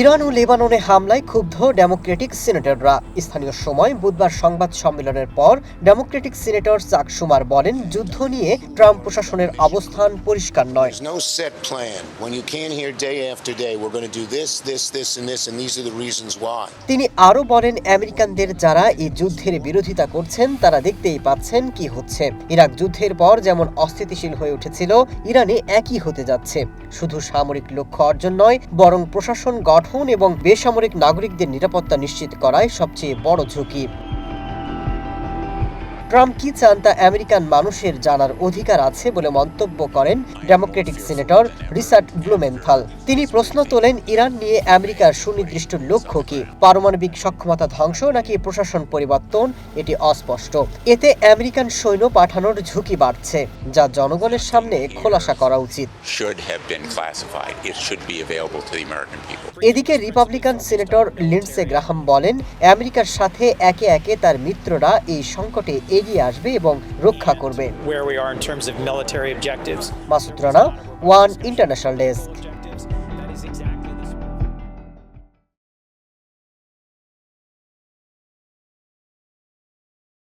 Iran ও লেবাননে হামলায় ক্ষুব্ধ ডেমোক্রেটিক সিনেটররা। স্থানীয় সময় বুধবার সংবাদ সম্মেলনের পর ডেমোক্রেটিক সিনেটর চাক শুমার বলেন, যুদ্ধ নিয়ে ট্রাম্প প্রশাসনের অবস্থান পরিষ্কার নয়। তিনি আরও বলেন, আমেরিকানদের যারা এই যুদ্ধের বিরোধিতা করছেন তারা দেখতেই পাচ্ছেন কি হচ্ছে। ইরাক যুদ্ধের পর যেমন অস্থিতিশীল হয়ে উঠেছিল, ইরানে একই হতে যাচ্ছে। শুধু সামরিক লক্ষ্য অর্জন নয়, বরং প্রশাসন গঠন এবং বেসামরিক নাগরিকদের নিরাপত্তা নিশ্চিত করাই সবচেয়ে বড় ঝুঁকি। ট্রাম্প কি চান তা আমেরিকান মানুষের জানার অধিকার আছে বলে মন্তব্য করেন ডেমোক্রেটিক সিনেটর রিচার্ড ব্লুমেনথাল। তিনি প্রশ্ন তোলেন, ইরান নিয়ে আমেরিকার সুনির্দিষ্ট লক্ষ্য কি? পারমাণবিক সক্ষমতা ধ্বংস নাকি প্রশাসন পরিবর্তন? এটি অস্পষ্ট। এতে আমেরিকান সৈন্য পাঠানোর ঝুঁকি বাড়ছে, যা জনগণের সামনে খোলাসা করা উচিত। এদিকে রিপাবলিকান সিনেটর লিন্ডসে গ্রাহাম বলেন, আমেরিকার সাথে একে একে তার মিত্ররা এই সংকটে এগিয়ে আসবে এবং রক্ষা করবে। Masud Rana, one international desk.